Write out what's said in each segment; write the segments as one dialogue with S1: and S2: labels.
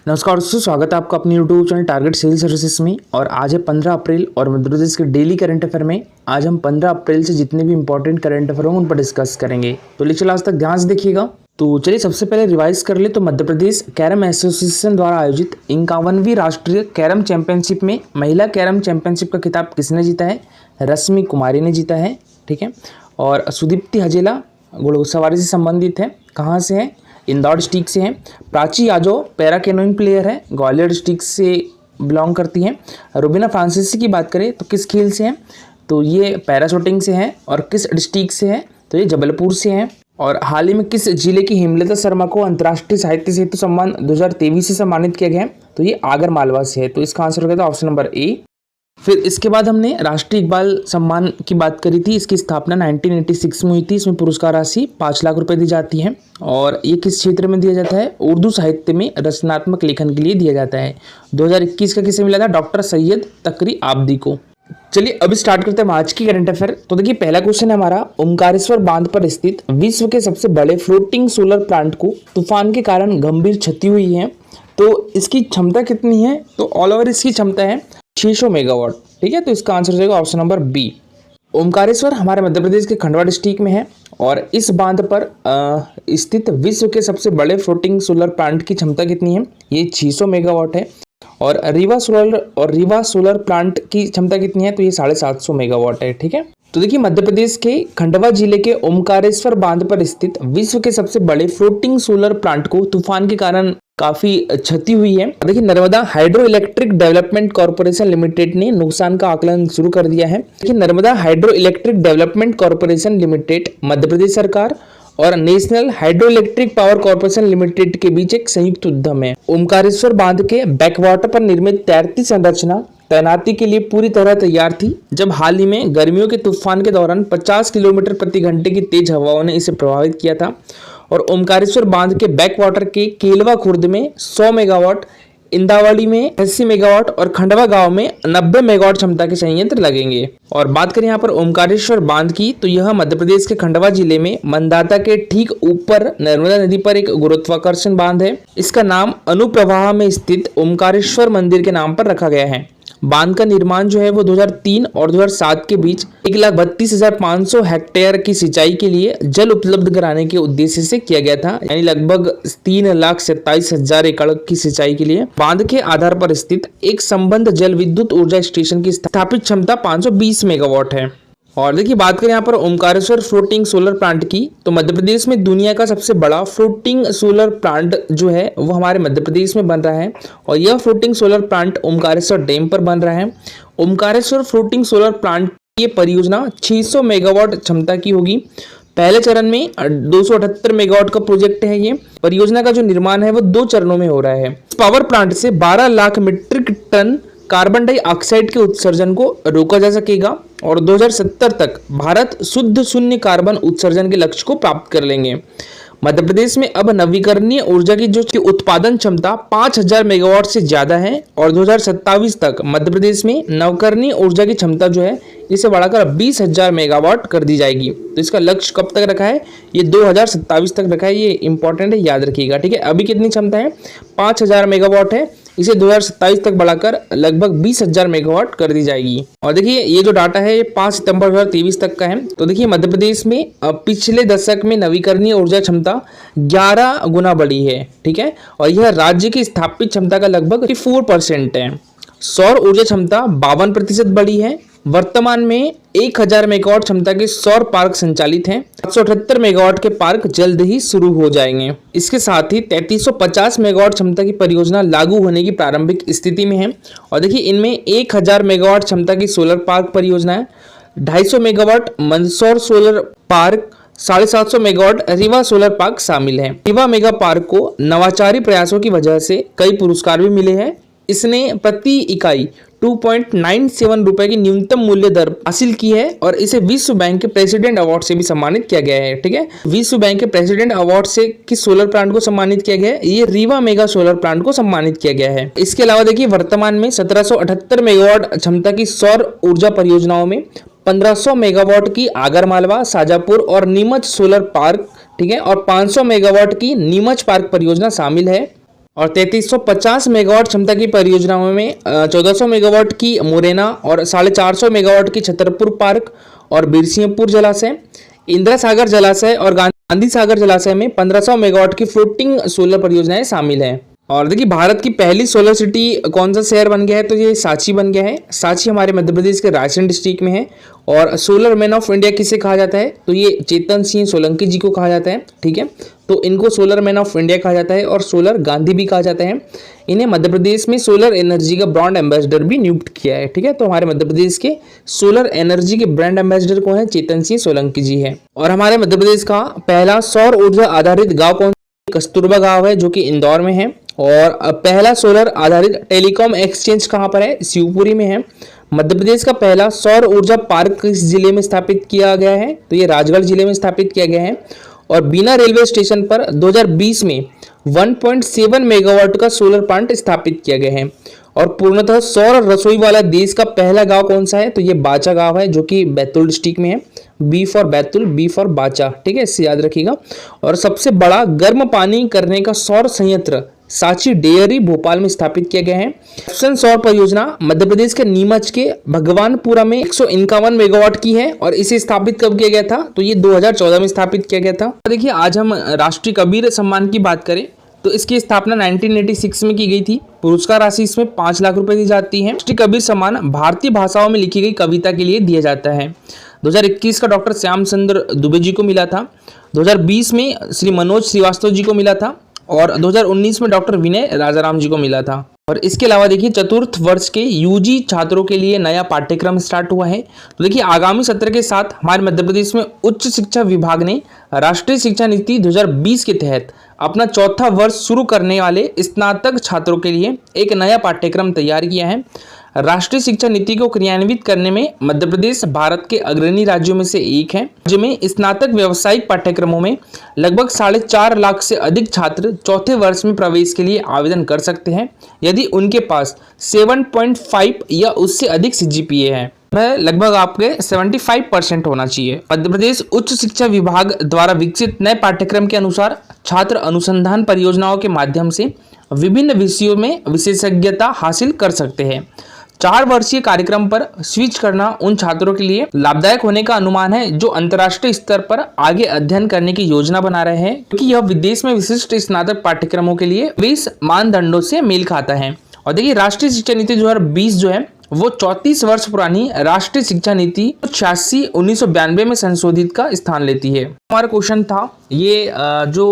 S1: नमस्कार दोस्तों, स्वागत है आपका अपने YouTube channel target sale services में। और आज है 15 अप्रैल और मध्य प्रदेश के डेली करंट अफेयर में आज हम 15 अप्रैल से जितने भी इंपॉर्टेंट करंट अफेयर होंगे उन पर डिस्कस करेंगे। तो चलिए आज तक ध्यान से देखिएगा। तो चलिए सबसे पहले रिवाइज कर ले तो मध्य प्रदेश कैरम एसोसिएशन द्वारा आयोजित 51वीं राष्ट्रीय कैरम चैंपियनशिप में महिला कैरम चैंपियनशिप का खिताब किसने जीता है? रश्मि कुमारी ने जीता है। ठीक है। और सुदीप्ति हजेला घुड़सवारी से संबंधित है। कहाँ से है? इंदौर डिस्ट्रिक्ट से हैं। Prachi Yadav para canoeing player है, ग्वालियर डिस्ट्रिक्ट से बिलोंग करती हैं। रुबीना फ्रांसीसी की बात करें तो किस खेल से हैं? तो ये पैरा शूटिंग से हैं। और किस डिस्ट्रिक्ट से हैं? तो ये जबलपुर से हैं। और हाल ही में किस जिले की हेमलता शर्मा को अंतर्राष्ट्रीय साहित्य सेतु सम्मान 2023 से सम्मानित किया गया है? तो ये आगर मालवा से है। तो इसका आंसर हो गया था ऑप्शन नंबर ए। फिर इसके बाद हमने राष्ट्रीय इकबाल सम्मान की बात करी थी। इसकी स्थापना 1986 में हुई थी। इसमें पुरस्कार राशि 5 लाख रुपए दी जाती है। और ये किस क्षेत्र में दिया जाता है? उर्दू साहित्य में रचनात्मक लेखन के लिए दिया जाता है। 2021 का किसे मिला था? डॉक्टर सैयद तकरी आबदी को। चलिए अभी स्टार्ट करते हैं आज की करंट अफेयर। तो देखिए पहला क्वेश्चन है हमारा, ओमकारेश्वर बांध पर स्थित विश्व के सबसे बड़े फ्लोटिंग सोलर प्लांट को तूफान के कारण गंभीर क्षति हुई है, तो इसकी क्षमता कितनी है? तो ऑल ओवर इसकी क्षमता है 600 मेगावाट। ठीक है। तो इसका आंसर हो जाएगा ऑप्शन नंबर बी। ओमकारेश्वर हमारे मध्य प्रदेश के खंडवा डिस्ट्रिक्ट में है। और इस बांध पर स्थित विश्व के सबसे बड़े फ्लोटिंग सोलर प्लांट की क्षमता कितनी है? ये 600 मेगावाट है। और रीवा सोलर प्लांट की क्षमता कितनी है? तो ये 750 मेगावाट है। ठीक है। तो देखिए मध्य प्रदेश के खंडवा जिले के ओमकारेश्वर बांध पर स्थित विश्व के सबसे बड़े फ्लोटिंग सोलर प्लांट को तूफान के कारण काफी क्षति हुई है। देखिए Narmada hydro electric development corporation limited ने नुकसान का आकलन शुरू कर दिया है। देखिए Narmada hydro electric development corporation limited Madhya Pradesh सरकार और national hydro electric power corporation limited के बीच एक संयुक्त उद्यम है। ओमकारेश्वर बांध के बैकवाटर पर निर्मित तैरती संरचना तैनाती के लिए पूरी तरह तैयार थी, जब हाल ही में गर्मियों के तूफान के दौरान 50 किलोमीटर प्रति घंटे की तेज हवाओं ने इसे प्रभावित किया था। और ओमकारेश्वर बांध के बैकवाटर के केलवा खुर्द में 100 मेगावाट, इंदावाड़ी में 80 मेगावाट और खंडवा गांव में 90 मेगावाट क्षमता के संयंत्र लगेंगे। और बात करें यहाँ पर ओमकारेश्वर बांध की, तो यह मध्य प्रदेश के खंडवा जिले में मंदाता के ठीक ऊपर नर्मदा नदी पर एक गुरुत्वाकर्षण बांध है। इसका नाम अनुप्रवाह में स्थित ओमकारेश्वर मंदिर के नाम पर रखा गया है। बांध का निर्माण जो है वो 2003 और 2007 के बीच 1,32,500 हेक्टेयर की सिंचाई के लिए जल उपलब्ध कराने के उद्देश्य से किया गया था, यानी लगभग 3,27,000 एकड़ की सिंचाई के लिए। बांध के आधार पर स्थित एक संबंध जल विद्युत ऊर्जा स्टेशन की स्थापित क्षमता 520 मेगावाट है। और देखिए बात करें यहाँ पर ओमकारेश्वर फ्लोटिंग सोलर प्लांट की, तो मध्य प्रदेश में दुनिया का सबसे बड़ा फ्लोटिंग सोलर प्लांट जो है वो हमारे मध्य प्रदेश में बन रहा है। और यह floating solar plant Omkareshwar dam पर बन रहा है। ओमकारेश्वर फ्लोटिंग सोलर प्लांट की परियोजना 600 मेगावाट क्षमता की होगी। पहले चरण में 278 मेगावाट का प्रोजेक्ट है। ये परियोजना का जो निर्माण है वो 2 चरणों में हो रहा है। पावर प्लांट से 12 lakh metric ton carbon dioxide के उत्सर्जन को रोका जा सकेगा और 2070 तक भारत शुद्ध शून्य कार्बन उत्सर्जन के लक्ष्य को प्राप्त कर लेंगे। मध्य प्रदेश में अब नवीकरणीय ऊर्जा की जो उत्पादन क्षमता 5000 मेगावाट से ज्यादा है। और 2027 तक मध्य प्रदेश में नवकरणीय ऊर्जा की क्षमता जो है इसे बढ़ाकर 20,000 मेगावाट कर दी जाएगी। तो इसका लक्ष्य कब तक रखा है? ये 2027 तक रखा है। ये इंपॉर्टेंट है, याद रखिएगा। ठीक है। अभी कितनी क्षमता है? 5000 मेगावाट है। इसे 2027 तक बढ़ाकर लगभग 20,000 मेगावाट कर दी जाएगी। और देखिए ये जो डाटा है ये 5 सितंबर 2023 तक का है। तो देखिए मध्य प्रदेश में पिछले दशक में नवीकरणीय ऊर्जा क्षमता 11 गुना बढ़ी है। ठीक है। और यह राज्य की स्थापित क्षमता का लगभग 4% है। सौर ऊर्जा क्षमता 52% बढ़ी है। वर्तमान में 1000 मेगावाट क्षमता के सौर पार्क संचालित हैं। 778 मेगावाट के पार्क जल्द ही शुरू हो जाएंगे। इसके साथ ही 3350 मेगावाट क्षमता की परियोजना लागू होने की प्रारंभिक स्थिति में है। और देखिए इनमें 1000 मेगावाट क्षमता की सोलर पार्क परियोजना है, 250 megawatt Mandsaur solar park, 750 megawatt Rewa solar park शामिल है। रीवा मेगा पार्क को नवाचारी प्रयासों की वजह से कई पुरस्कार भी मिले हैं। इसने प्रति इकाई 2.97 रुपए की न्यूनतम मूल्य दर हासिल की है और इसे विश्व बैंक के प्रेसिडेंट अवार्ड से भी सम्मानित किया गया है। ठीक है। विश्व बैंक के प्रेसिडेंट अवार्ड से किस सोलर प्लांट को सम्मानित किया गया है? ये रीवा मेगा सोलर प्लांट को सम्मानित किया गया है। इसके अलावा देखिए वर्तमान में 1778 मेगावाट क्षमता की सौर ऊर्जा परियोजनाओं में 1500 मेगावाट की आगरमालवा, शाजापुर और नीमच सोलर पार्क, ठीक है, और 500 मेगावाट की नीमच पार्क परियोजना शामिल है। और 3350 मेगावाट क्षमता की परियोजनाओं में 1400 मेगावाट की मुरैना और 450 मेगावाट की छतरपुर पार्क और बिरसिंहपुर जलाशय, इंदिरा सागर जलाशय और गांधी सागर जलाशय में 1500 मेगावाट की फ्लोटिंग सोलर परियोजनाएं शामिल हैं। और देखिए भारत की पहली सोलर सिटी कौन सा शहर बन गया है, तो ये सांची बन गया है। सांची हमारे मध्य प्रदेश के रायसेन डिस्ट्रिक्ट में है। और सोलर मैन ऑफ इंडिया किसे कहा जाता है, तो ये चेतन सिंह सोलंकी जी को कहा जाता है। ठीक है, तो इनको सोलर मैन ऑफ इंडिया कहा जाता है और सोलर गांधी भी कहा जाता है। इन्हें मध्य प्रदेश में सोलर एनर्जी का ब्रांड एम्बेसडर भी नियुक्त किया है। ठीक है, तो हमारे मध्य प्रदेश के सोलर एनर्जी के ब्रांड एम्बेसडर कौन है, चेतन सिंह सोलंकी जी है। और हमारे मध्य प्रदेश का पहला सौर ऊर्जा आधारित गाँव कौन, कस्तूरबा गाँव है जो कि इंदौर में है। और पहला सोलर आधारित टेलीकॉम एक्सचेंज कहाँ पर है, शिवपुरी में है। मध्य प्रदेश का पहला सौर ऊर्जा पार्क किस जिले में स्थापित किया गया है, तो ये राजगढ़ जिले में स्थापित किया गया है। और बिना रेलवे स्टेशन पर 2020 में 1.7 मेगावाट का सोलर प्लांट स्थापित किया गया है। और पूर्णतः सौर रसोई वाला देश का पहला गांव कौन सा है, तो ये बाचा गांव है जो कि बैतूल डिस्ट्रिक्ट में है। B for Betul, B for Bacha. ठीक है, इससे याद रखिएगा। और सबसे बड़ा गर्म पानी करने का सौर संयंत्र सांची डेयरी भोपाल में स्थापित किया गया है। ऑप्शन सौर परियोजना मध्य प्रदेश के नीमच के भगवानपुरा में 151 मेगावाट की है। और इसे स्थापित कब किया गया था, तो ये 2014 में स्थापित किया गया था। देखिए आज हम राष्ट्रीय कबीर सम्मान की बात करें तो इसकी स्थापना 1986 में की गई थी। पुरस्कार राशि इसमें 5 लाख रुपए दी जाती है। राष्ट्रीय कबीर सम्मान भारतीय भाषाओं में लिखी गई कविता के लिए दिया जाता है। 2021 का डॉक्टर श्याम चंद्र दुबे जी को मिला था। 2020 में श्री मनोज श्रीवास्तव जी को मिला था। और 2019 में डॉक्टर विनय राजाराम जी को मिला था। और इसके अलावा देखिए चतुर्थ वर्ष के यूजी छात्रों के लिए नया पाठ्यक्रम स्टार्ट हुआ है। तो देखिए आगामी सत्र के साथ हमारे मध्य प्रदेश में उच्च शिक्षा विभाग ने राष्ट्रीय शिक्षा नीति 2020 के तहत अपना चौथा वर्ष शुरू करने वाले स्नातक छात्रों के लिए एक नया पाठ्यक्रम तैयार किया है। राष्ट्रीय शिक्षा नीति को क्रियान्वित करने में मध्य प्रदेश भारत के अग्रणी राज्यों में से एक है। राज्य में स्नातक व्यावसायिक पाठ्यक्रमों में लगभग 4.5 लाख से अधिक छात्र चौथे वर्ष में प्रवेश के लिए आवेदन कर सकते हैं यदि उनके पास 7.5 या उससे अधिक CGPA है। लगभग आपके 75% होना चाहिए। मध्य प्रदेश उच्च शिक्षा विभाग द्वारा विकसित नए पाठ्यक्रम के अनुसार छात्र अनुसंधान परियोजनाओं के माध्यम से विभिन्न विषयों में विशेषज्ञता हासिल कर सकते हैं। 4 वर्षीय कार्यक्रम पर स्विच करना उन छात्रों के लिए लाभदायक होने का अनुमान है जो अंतर्राष्ट्रीय स्तर पर आगे अध्ययन करने की योजना बना रहे हैं, क्योंकि यह विदेश में विशिष्ट स्नातक पाठ्यक्रमों के लिए 20 मानदंडों से मेल खाता है। और देखिए राष्ट्रीय शिक्षा नीति 2020 जो है वो 34 वर्ष पुरानी राष्ट्रीय शिक्षा नीति 86/1992 में संशोधित का स्थान लेती है। हमारा क्वेश्चन था ये जो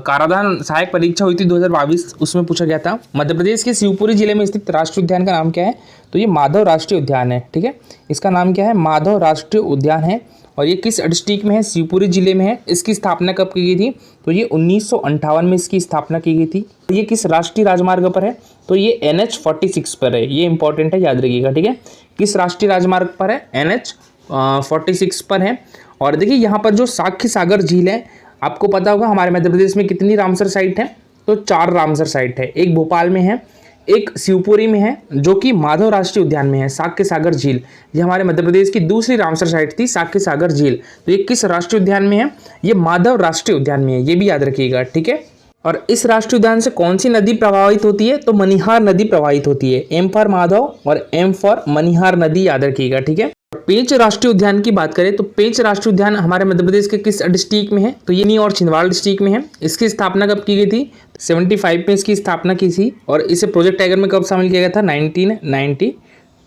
S1: काराधान सहायक परीक्षा हुई थी 2022 उसमें पूछा गया था मध्य प्रदेश के शिवपुरी जिले में स्थित राष्ट्रीय उद्यान का नाम क्या है, तो ये माधव राष्ट्रीय उद्यान है। ठीक है, इसका नाम क्या है, माधव राष्ट्रीय उद्यान है। और ये किस डिस्ट्रिक्ट में है, शिवपुरी जिले में है। इसकी स्थापना कब की गई थी, तो ये 1958 में इसकी स्थापना की गई थी। ये किस राष्ट्रीय राजमार्ग पर है, तो ये NH46 पर है। ये इंपॉर्टेंट है, याद रखिएगा। ठीक है, किस राष्ट्रीय राजमार्ग पर है, NH46 पर है। और देखिए यहाँ पर जो साख्य सागर झील है, आपको पता होगा हमारे मध्य प्रदेश में कितनी रामसर साइट है, तो 4 रामसर साइट है। एक भोपाल में है, एक शिवपुरी में है जो कि माधव राष्ट्रीय उद्यान में है। साख्य सागर झील ये हमारे मध्य प्रदेश की दूसरी रामसर साइट थी, साख्य सागर झील। तो ये किस राष्ट्रीय उद्यान में है, ये माधव राष्ट्रीय उद्यान में है। ये भी याद रखिएगा। ठीक है, और इस राष्ट्रीय उद्यान से कौन सी नदी प्रभावित होती है, तो मनिहार नदी प्रभावित होती है। M फॉर माधव और M फॉर मनिहार नदी याद रखिएगा। ठीक है, पेंच राष्ट्रीय उद्यान की बात करें तो पेंच राष्ट्रीय उद्यान हमारे मध्य प्रदेश के किस डिस्ट्रिक्ट में है, तो ये और छिंदवाड़ा डिस्ट्रिक्ट में है। इसकी स्थापना कब की गई थी, 75 में इसकी स्थापना की थी। और इसे प्रोजेक्ट टाइगर में कब शामिल किया गया था, 1992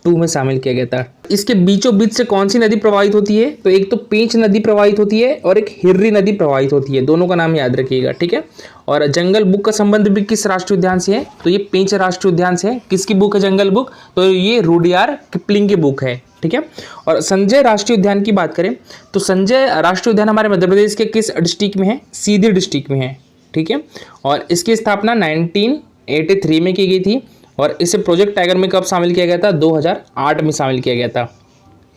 S1: में शामिल किया गया था। इसके बीचों बीच से कौन सी नदी प्रवाहित होती है, तो एक तो पेंच नदी प्रवाहित होती है और एक हिर्री नदी प्रवाहित होती है। दोनों का नाम याद रखिएगा। ठीक है, और जंगल बुक का संबंध भी किस राष्ट्रीय उद्यान से है, तो ये पेंच राष्ट्रीय उद्यान से है। किसकी बुक है जंगल बुक, तो ये रुडयार्ड किपलिंग की बुक है। ठीक है, और संजय राष्ट्रीय उद्यान की बात करें तो संजय राष्ट्रीय उद्यान हमारे मध्य प्रदेश के किस डिस्ट्रिक्ट में है, सीधी डिस्ट्रिक्ट में है। ठीक है, और इसकी स्थापना 1983 में की गई थी। और इसे प्रोजेक्ट टाइगर में कब शामिल किया गया था, 2008 में शामिल किया गया था।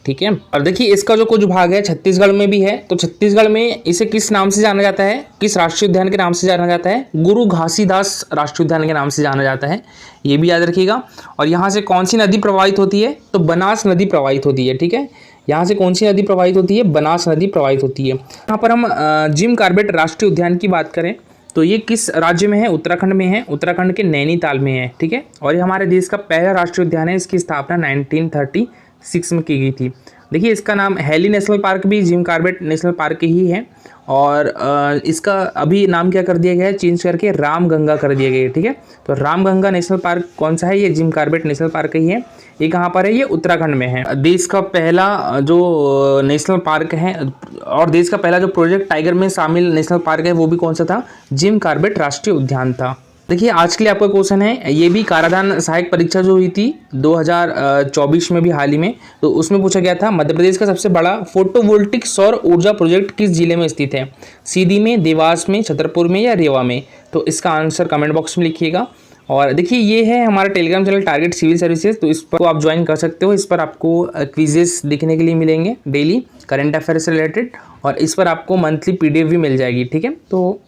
S1: ठीक है, और देखिए इसका जो कुछ भाग है छत्तीसगढ़ में भी है। तो छत्तीसगढ़ में इसे किस नाम से जाना जाता है, किस राष्ट्रीय उद्यान के नाम से जाना जाता है, गुरु घासीदास राष्ट्रीय उद्यान के नाम से जाना जाता है। ये भी याद रखिएगा। और यहाँ से कौन सी नदी प्रवाहित होती है, तो बनास नदी प्रवाहित होती है। ठीक है, यहाँ से कौन सी नदी प्रवाहित होती है, बनास नदी प्रवाहित होती है। यहाँ पर हम जिम कॉर्बेट राष्ट्रीय उद्यान की बात करें तो ये किस राज्य में है? उत्तराखंड में है, उत्तराखंड के नैनीताल में है, ठीक है। और ये हमारे देश का पहला राष्ट्रीय उद्यान है, इसकी स्थापना 1936 में की गई थी। देखिए इसका नाम हैली नेशनल पार्क भी जिम कॉर्बेट नेशनल पार्क ही है, और इसका अभी नाम क्या कर दिया गया है? चेंज करके रामगंगा कर दिया गया है, ठीक है। तो रामगंगा नेशनल पार्क कौन सा है? ये जिम कॉर्बेट नेशनल पार्क ही है। ये कहाँ पर है? ये उत्तराखंड में है। देश का पहला जो नेशनल पार्क है और देश का पहला जो प्रोजेक्ट टाइगर में शामिल नेशनल पार्क है वो भी कौन सा था? जिम कॉर्बेट राष्ट्रीय उद्यान था। देखिए आज के लिए आपका क्वेश्चन है, ये भी काराधान सहायक परीक्षा जो हुई थी 2024 में भी हाल ही में, तो उसमें पूछा गया था मध्य प्रदेश का सबसे बड़ा फोटोवोल्टिक सौर ऊर्जा प्रोजेक्ट किस जिले में स्थित है? सीधी में, देवास में, छतरपुर में या रेवा में? तो इसका आंसर कमेंट बॉक्स में लिखिएगा। और देखिए ये है हमारा Telegram channel target civil services, तो इस पर आप ज्वाइन कर सकते हो। इस पर आपको क्विजेस देखने के लिए मिलेंगे डेली करंट अफेयर से रिलेटेड, और इस पर आपको मंथली PDF भी मिल जाएगी, ठीक है। तो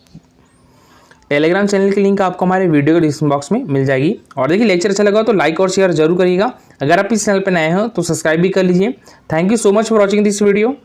S1: टेलीग्राम चैनल की लिंक आपको हमारे वीडियो के डिस्क्रिप्शन बॉक्स में मिल जाएगी। और देखिए लेक्चर अच्छा लगा तो लाइक और शेयर जरूर करिएगा। अगर आप इस चैनल पर नए हो तो सब्सक्राइब भी कर लीजिए। Thank you so much for watching this video.